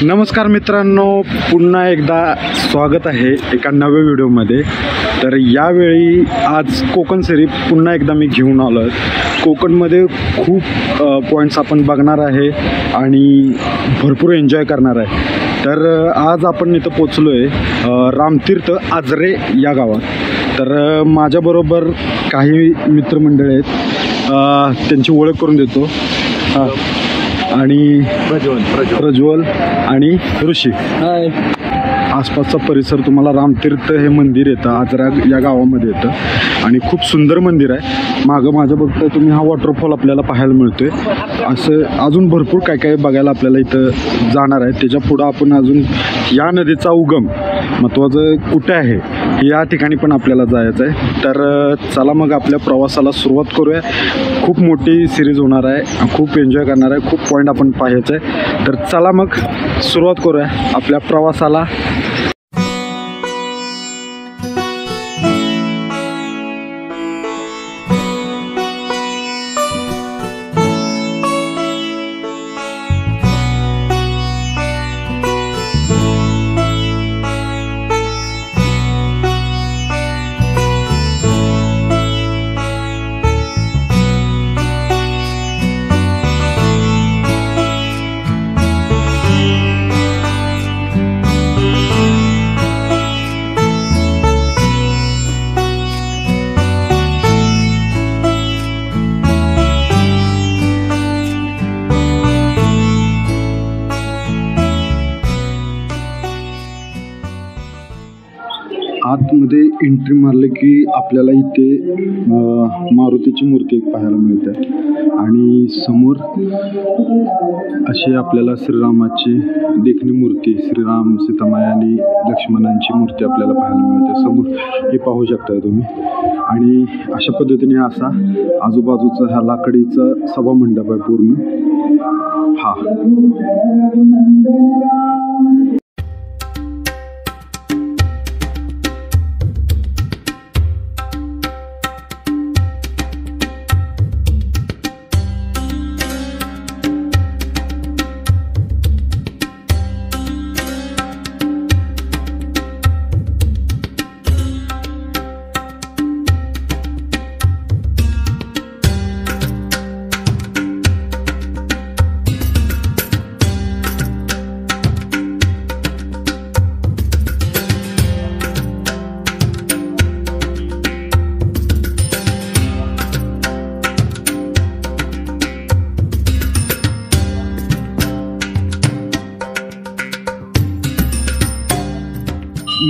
नमस्कार मित्रांनो, पुन्हा एकदा स्वागत आहे एका नव्या व्हिडिओमध्ये. तर यावेळी आज कोकण सरी पुन्हा एकदा मी घेऊन आलो आहे. कोकणमध्ये खूप पॉईंट्स आपण बघणार आहे आणि भरपूर एन्जॉय करणार आहे. तर आज आपण इथं पोचलो आहे रामतीर्थ आजरे या गावात. तर माझ्याबरोबर काही मित्रमंडळ आहेत, त्यांची ओळख करून देतो. आणि प्रज्वल आणि ऋषी. आसपासचा परिसर तुम्हाला रामतीर्थ हे मंदिर येतं आजरा या गावामध्ये येतं आणि खूप सुंदर मंदिर आहे. मागं माझ्या बघता तुम्ही हा वॉटरफॉल आपल्याला पाहायला मिळतोय. असं अजून भरपूर काय काय बघायला आपल्याला इथं जाणार आहे. त्याच्या पुढं आपण अजून या नदीचा उगम महत्त्वाचं कुठे आहे हे या ठिकाणी पण आपल्याला जायचं आहे. तर चला मग आपल्या प्रवासाला सुरुवात करूया. खूप मोठी सिरीज होणार आहे, खूप एन्जॉय करणार आहे, खूप पॉईंट आपण पाहायचं आहे. तर चला मग सुरुवात करूया आपल्या प्रवासाला. आतमध्ये एंट्री मारले की आपल्याला इथे मारुतीची मूर्ती एक पाहायला मिळते आणि समोर अशी आपल्याला श्रीरामाची देखणी मूर्ती, श्रीराम, सीतामाई आणि लक्ष्मणांची मूर्ती आपल्याला पाहायला मिळते. समोर हे पाहू शकता तुम्ही. आणि अशा पद्धतीने असा आजूबाजूचा हा लाकडीचा सभामंडप आहे पूर्ण. हा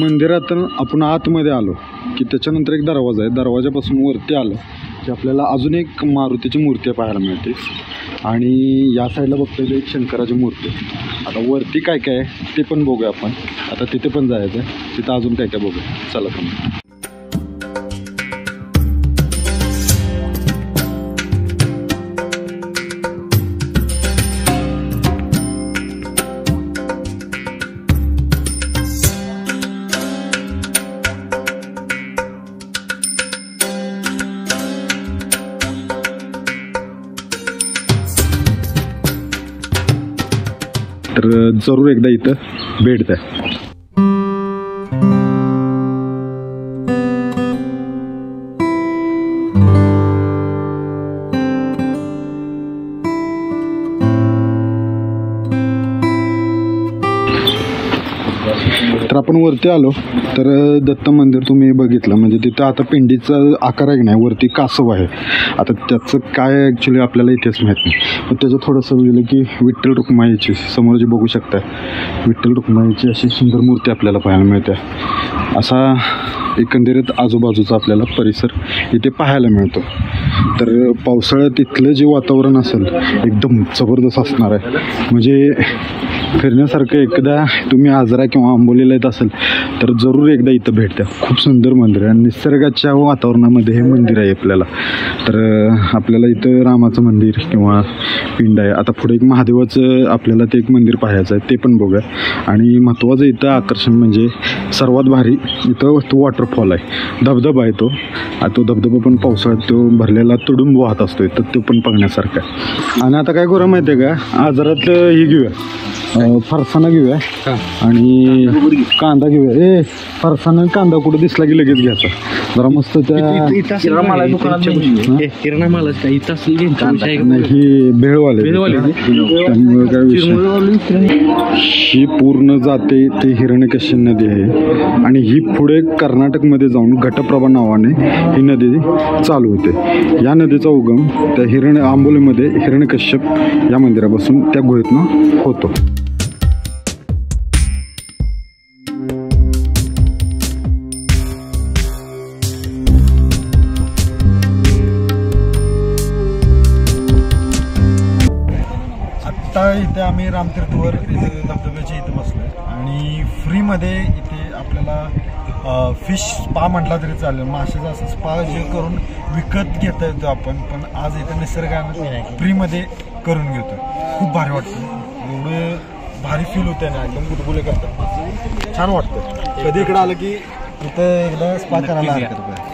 मंदिरातून आपण आतमध्ये आलो की त्याच्यानंतर एक दरवाजा आहे. दरवाजापासून वरती आलं की आपल्याला अजून एक मारुतीची मूर्ती पाहायला मिळते आणि या साईडला बघतोय एक शंकराची मूर्ती. आता वरती काय काय आहे ते पण बघूया आपण. आता तिथे पण जायचं आहे, तिथं अजून काय काय बघूया. चला तुम्ही. तर जरूर एकदा इथं भेट द्या. तर आपण वरती आलो तर दत्त मंदिर तुम्ही बघितलं म्हणजे तिथं आता पिंडीचा आकार आहे नाही, वरती कासव आहे. आता त्याचं काय ॲक्च्युली आपल्याला इथेच माहीत नाही, पण त्याचं थोडंसं लिहिलं की विठ्ठल रुक्माईची समोर जी बघू शकता विठ्ठल रुक्माईची अशी सुंदर मूर्ती आपल्याला पाहायला मिळते. असा एकंदरीत आजूबाजूचा आपल्याला परिसर इथे पाहायला मिळतो. तर पावसाळ्यात इथलं जे वातावरण असेल एकदम जबरदस्त असणार आहे. म्हणजे फिरण्यासारखं एकदा तुम्ही आजरा किंवा आंबोलीला येत असेल तर जरूर एकदा इथं भेट द्या. खूप सुंदर मंदिर आहे आणि निसर्गाच्या वातावरणामध्ये हे मंदिर आहे आपल्याला. तर आपल्याला इथं रामाचं मंदिर किंवा पिंड आहे. आता पुढे एक महादेवाचं आपल्याला ते एक मंदिर पाहायचं आहे, ते पण बघूया. आणि महत्त्वाचं इथं आकर्षण म्हणजे सर्वात भारी इथं तो वॉटरफॉल आहे, धबधबा आहे तो. तो धबधबा पण पावसाळ्यात तो भरलेला तुडुंब वाहत असतो, तर तो पण बघण्यासारखा आहे. आणि आता काय करू माहिती आहे का, आजारातलं ही घेऊया फरसाणा घेऊया आणि कांदा घेऊया. फरसाणा कांदा कुठं दिसला की लगेच घ्यायचा. जरा मस्त त्या ही भेळवाले त्यामुळे काय विषय. ही पूर्ण जाते ते हिरण्यकश्यप नदी आहे आणि ही पुढे कर्नाटकमध्ये जाऊन घटप्रभा नावाने ही नदी चालू होते. या नदीचा उगम त्या आंबोलीमध्ये हिरण्यकश्यप या मंदिरापासून त्या गुहेतनं होतो. आता इथे आम्ही रामतीर्थवर इथे धबधब्याच्या इथे बसलो आणि फ्रीमध्ये इथे आपल्याला फिश स्पा म्हटला तरी चालेल. माशाचा असं स्पा जे करून विकत घेता येतो आपण, पण आज इथे निसर्गानं फ्रीमध्ये करून घेतो. खूप भारी वाटतं. एवढं भारी फील होतं ना, एकदम गुटगुले करतात. छान वाटतं. कधी इकडं आलं की इथं एकदा स्पा करायला हरकत नाही.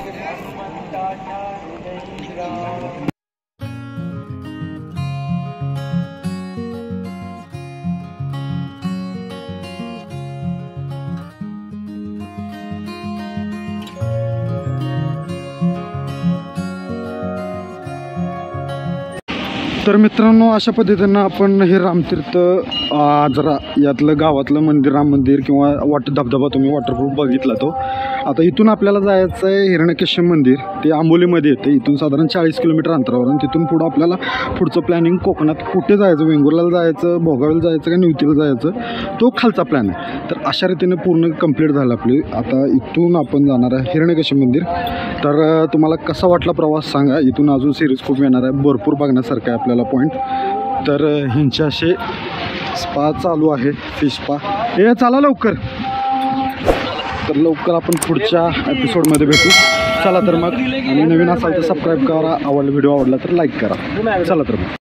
तर मित्रांनो, अशा पद्धतीनं आपण हे रामतीर्थ आजरा यातलं गावातलं मंदिर, राम मंदिर किंवा धबधबा तुम्ही वॉटरप्रूफ बघितला तो. आता इथून आपल्याला जायचं आहे हिरण्यकश्यप मंदिर. ते आंबोलीमध्ये येते. इथून साधारण 40 किलोमीटर अंतरावर. तिथून पुढं आपल्याला पुढचं प्लॅनिंग कोकणात कुठे जायचं, वेंगुर्ल्याला जायचं, भोगावेला जायचं का निवतीला जायचं, तो खालचा प्लॅन आहे. तर अशा रीतीने पूर्ण कंप्लीट झालं आपली. आता इथून आपण जाणार आहे हिरण्यकश्यप मंदिर. तर तुम्हाला कसा वाटला प्रवास सांगा. इथून अजून सिरीज खूप येणार आहे, भरपूर बघण्यासारखं आहे आपल्याला पॉईंट. तर ह्यांचे असे स्पा चालू आहे, फिश स्पा. हे चला लवकर. तर लवकर आपण पुढच्या एपिसोडमध्ये भेटू. चला तर मग. आणि नवीन असाल तर सबस्क्राईब करा. व्हिडिओ आवडला तर लाईक करा. चला तर मग.